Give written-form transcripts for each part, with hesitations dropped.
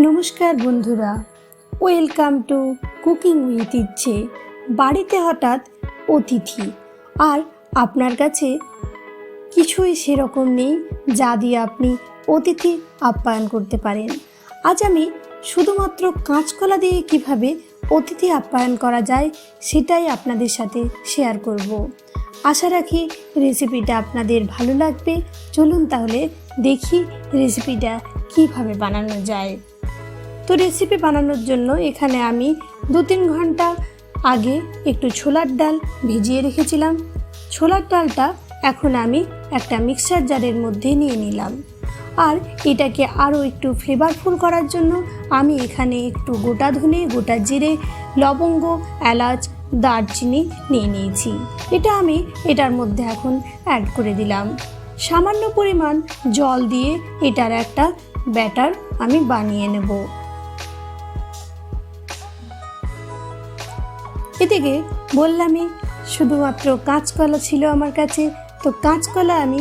নমস্কার বন্ধুরা, welcome to cooking with ইচ্ছে। বাড়িতে হঠাৎ অতিথি, আর আপনার কাছে কিছুই সেরকম নেই যা দিয়ে আপনি অতিথি আপ্যায়ন করতে পারেন। আজ আমি শুধুমাত্র কাঁচকলা দিয়ে কিভাবে অতিথি আপ্যায়ন করা যায় সেটাই আপনাদের সাথে শেয়ার করব। আশা রাখি রেসিপিটা আপনাদের ভালো লাগবে। চলুন তাহলে দেখি রেসিপিটা কিভাবে বানানো যায়। তো রেসিপি বানানোর জন্য এখানে আমি 2-3 ঘন্টা আগে একটু ছোলার ডাল ভিজিয়ে রেখেছিলাম। ছোলার ডালটা এখন আমি একটা মিক্সার জারের মধ্যে নিয়ে নিলাম। আর এটাকে আরও একটু ফ্লেভারফুল করার জন্য আমি এখানে একটু গোটা ধনে, গোটা জিরে, লবঙ্গ, এলাচ, দারচিনি নিয়ে নিয়েছি। এটা আমি এটার মধ্যে এখন অ্যাড করে দিলাম। সামান্য পরিমাণ জল দিয়ে এটার একটা ব্যাটার আমি বানিয়ে নেব। এদিকে বললামই শুধুমাত্র কাঁচকলা ছিল আমার কাছে, তো কাঁচকলা আমি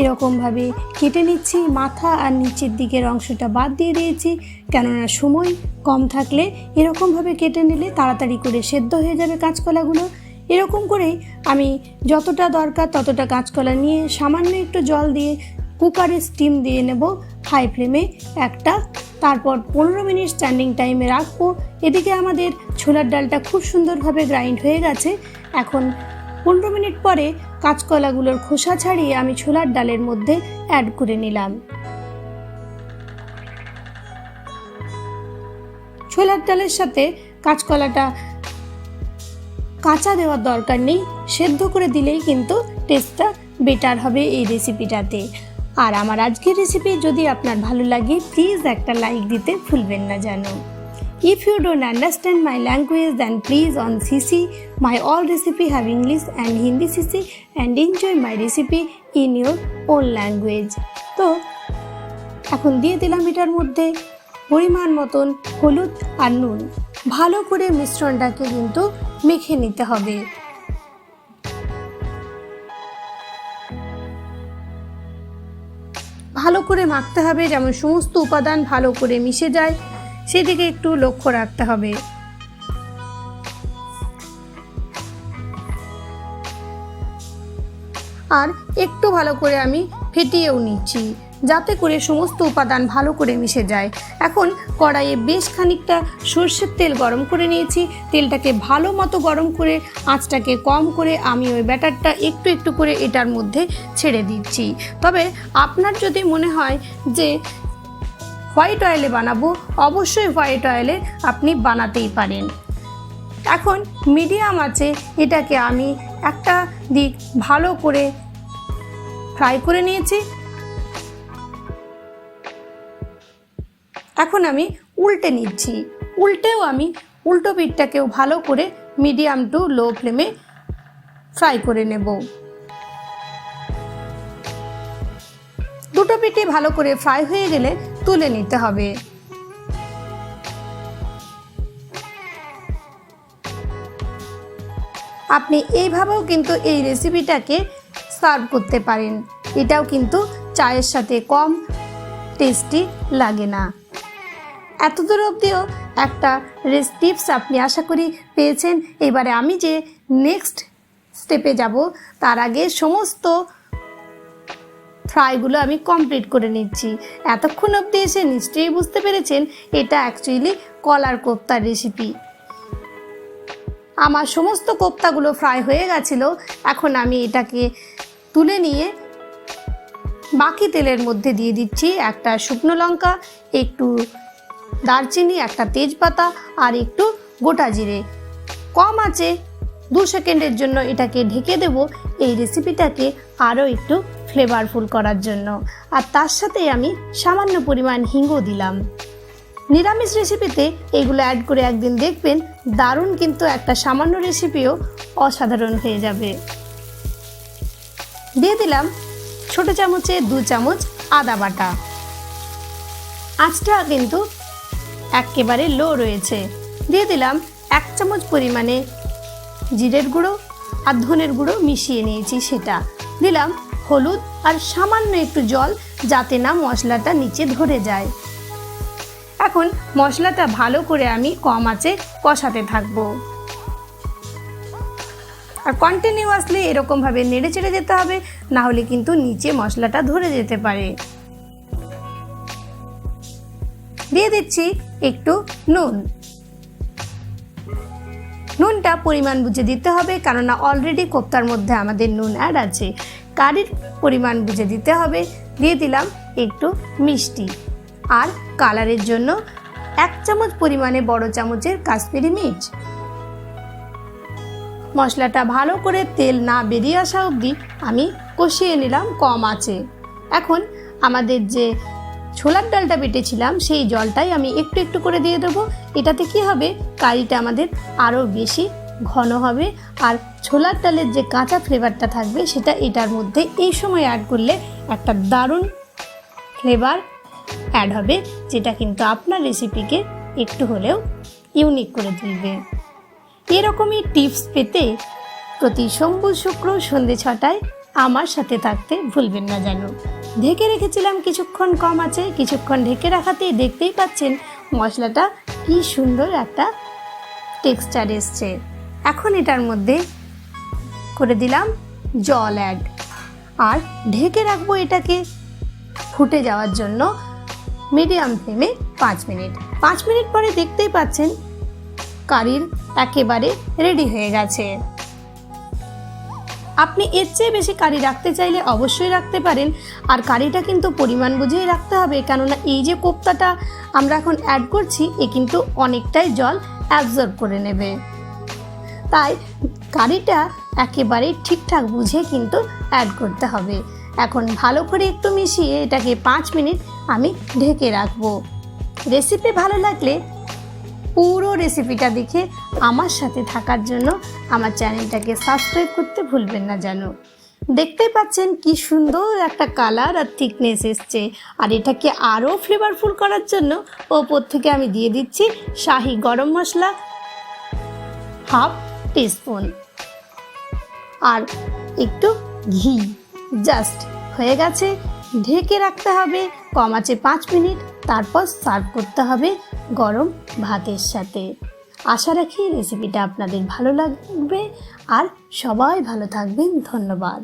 এরকমভাবে কেটে নিচ্ছি। মাথা আর নিচের দিকের অংশটা বাদ দিয়ে দিয়েছি, কেননা সময় কম থাকলে এরকমভাবে কেটে নিলে তাড়াতাড়ি করে সেদ্ধ হয়ে যাবে কাঁচকলাগুলো। এরকম করেই আমি যতটা দরকার ততটা কাঁচকলা নিয়ে সামান্য একটু জল দিয়ে কুকারে স্টিম দিয়ে নেব হাই ফ্লেমে একটা। তারপর 15 মিনিট স্ট্যান্ডিং টাইমে রাখবো। এদিকে আমাদের ছোলার ডালটা খুব সুন্দরভাবে গ্রাইন্ড হয়ে গেছে। এখন 15 মিনিট পরে কাঁচকলাগুলোর খোসা ছাড়িয়ে আমি ছোলার ডালের মধ্যে অ্যাড করে নিলাম। ছোলার ডালের সাথে কাঁচকলাটা কাঁচা দেওয়ার দরকার নেই, সেদ্ধ করে দিলেই কিন্তু টেস্টটা বেটার হবে এই রেসিপিটাতে। আর আমার আজকের রেসিপি যদি আপনার ভালো লাগে প্লিজ একটা লাইক দিতে ভুলবেন না যেন। If you don't understand my language then please on CC my all recipe have English and Hindi CC and enjoy my recipe in your own language। তো এখন দিয়ে দিলাম এটার মধ্যে পরিমাণ মতন হলুদ আর নুন। ভালো করে মিশ্রণটাকে কিন্তু মেখে নিতে হবে। ভালো করে মাখতে হবে, যেমন সমস্ত উপাদান ভালো করে মিশে যায় সেদিকে একটু লক্ষ্য রাখতে হবে। আর একটু ভালো করে আমি ফেটিয়েও নিচ্ছি যাতে করে সমস্ত উপাদান ভালো করে মিশে যায়। এখন কড়াইয়ে বেশ খানিকটা সর্ষের তেল গরম করে নিয়েছি। তেলটাকে ভালো মতো গরম করে আঁচটাকে কম করে আমি ওই ব্যাটারটা একটু একটু করে এটার মধ্যে ছেড়ে দিচ্ছি। তবে আপনার যদি মনে হয় যে হোয়াইট অয়েলে বানাবো, অবশ্যই হোয়াইট অয়েলে আপনি বানাতেই পারেন। এখন মিডিয়াম আছে এটাকে আমি একটা দিক ভালো করে ফ্রাই করে নিয়েছি। এখন আমি উল্টে নিচ্ছি। উল্টেও আমি উল্টো পিঠটাকেও ভালো করে মিডিয়াম টু লো ফ্লেমে ফ্রাই করে নেব। দুটো পিঠে ভালো করে ফ্রাই হয়ে গেলে তুলে নিতে হবে। আপনি এইভাবেও কিন্তু এই রেসিপিটাকে সার্ভ করতে পারেন। এটাও কিন্তু চায়ের সাথে কম টেস্টি লাগে না। এতদূর অবধিও একটা টিপস আপনি আশা করি পেয়েছেন। এবারে আমি যে নেক্সট স্টেপে যাব তার আগে সমস্ত ফ্রাইগুলো আমি কমপ্লিট করে নিচ্ছি। এতক্ষণ অবধি এসে নিশ্চয়ই বুঝতে পেরেছেন এটা অ্যাকচুয়ালি কলার কোপ্তার রেসিপি। আমার সমস্ত কোপ্তাগুলো ফ্রাই হয়ে গেছিল। এখন আমি এটাকে তুলে নিয়ে বাকি তেলের মধ্যে দিয়ে দিচ্ছি একটা শুকনো লঙ্কা, একটু দারচিনি, একটা তেজপাতা আর একটু গোটা জিরে। কম আছে 2 সেকেন্ডের জন্য এটাকে ঢেকে দেব এই রেসিপিটাকে আরও একটু ফ্লেভারফুল করার জন্য। আর তার সাথে আমি সামান্য পরিমাণ হিংও দিলাম। নিরামিষ রেসিপিতে এগুলো অ্যাড করে একদিন দেখবেন দারুণ কিন্তু একটা সামান্য রেসিপিও অসাধারণ হয়ে যাবে। দিয়ে দিলাম ছোট চামচে 2 চামচ আদা বাটা। আঁচটা কিন্তু একেবারে লো রয়েছে। দিয়ে দিলাম 1 চামচ পরিমাণে জিরের গুঁড়ো আর ধনের গুঁড়ো মিশিয়ে নিয়েছি সেটা। দিলাম হলুদ আর সামান্য একটু জল যাতে না মশলাটা নিচে ধরে যায়। এখন মশলাটা ভালো করে আমি কম আঁচে কষাতে থাকবো। আর কন্টিনিউয়াসলি এরকমভাবে নেড়ে চেড়ে যেতে হবে, না হলে কিন্তু নিচে মশলাটা ধরে যেতে পারে। দিয়ে দিচ্ছি একটু নুন। নুনটা পরিমাণ বুঝে দিতে হবে, কেননা অলরেডি কোপ্তার মধ্যে আমাদের নুন অ্যাড আছে। কারির পরিমাণ বুঝে দিতে হবে। দিয়ে দিলাম একটু মিষ্টি, আর কালারের জন্য 1 চামচ পরিমাণে বড় চামচের কাশ্মীরি মির্চ। মশলাটা ভালো করে তেল না বেরিয়ে আসা অবধি আমি কষিয়ে নিলাম কম আঁচে। এখন আমাদের যে ছোলার ডালটা বেটেছিলাম সেই জলটাই আমি একটু একটু করে দিয়ে দেবো। এটাতে কি হবে, কারিটা আমাদের আরও বেশি ঘন হবে, আর ছোলার ডালের যে কাঁচা ফ্লেভারটা থাকবে সেটা এটার মধ্যে এই সময় অ্যাড করলে একটা দারুণ ফ্লেভার অ্যাড হবে, যেটা কিন্তু আপনার রেসিপিকে একটু হলেও ইউনিক করে তুলবে। এরকমই টিপস পেতে প্রতি সোম শুক্র সন্ধ্যে 6টায় আমার সাথে থাকতে ভুলবেন না যেন। ঢেকে রেখেছিলাম কিছুক্ষণ কম আছে, কিছুক্ষণ ঢেকে রাখাতেই দেখতেই পাচ্ছেন মশলাটা কি সুন্দর একটা টেক্সচার এসছে। এখন এটার মধ্যে করে দিলাম জল অ্যাড, আর ঢেকে রাখবো এটাকে ফুটে যাওয়ার জন্য মিডিয়াম ফ্লেমে 5 মিনিট। 5 মিনিট পরে দেখতেই পাচ্ছেন কারির একেবারে রেডি হয়ে গেছে। আপনি এর চেয়ে বেশি কারি রাখতে চাইলে অবশ্যই রাখতে পারেন, আর কারিটা কিন্তু পরিমাণ বুঝেই রাখতে হবে, কেননা এই যে কোপ্তাটা আমরা এখন অ্যাড করছি এ কিন্তু অনেকটাই জল অ্যাবজর্ব করে নেবে। তাই কারিটা একেবারে ঠিকঠাক বুঝে কিন্তু অ্যাড করতে হবে। এখন ভালো করে একটু মিশিয়ে এটাকে 5 মিনিট আমি ঢেকে রাখবো। রেসিপি ভালো লাগলে পুরো রেসিপিটা দেখে আমার সাথে থাকার জন্য আমার চ্যানেলটাকে সাবস্ক্রাইব করতে ভুলবেন না যেন। দেখতেই পাচ্ছেন কি সুন্দর একটা কালার আর থিকনেস এসছে, আর এটাকে আরও ফ্লেভারফুল করার জন্য ওপর থেকে আমি দিয়ে দিচ্ছি শাহি গরম মশলা 1/2 টিস্পুন আর একটু ঘি। জাস্ট হয়ে গেছে। ঢেকে রাখতে হবে কম আঁচে 5 মিনিট, তারপর সার্ভ করতে হবে গরম ভাতের সাথে। আশা রাখি রেসিপিটা আপনাদের ভালো লাগবে, আর সবাই ভালো থাকবেন। ধন্যবাদ।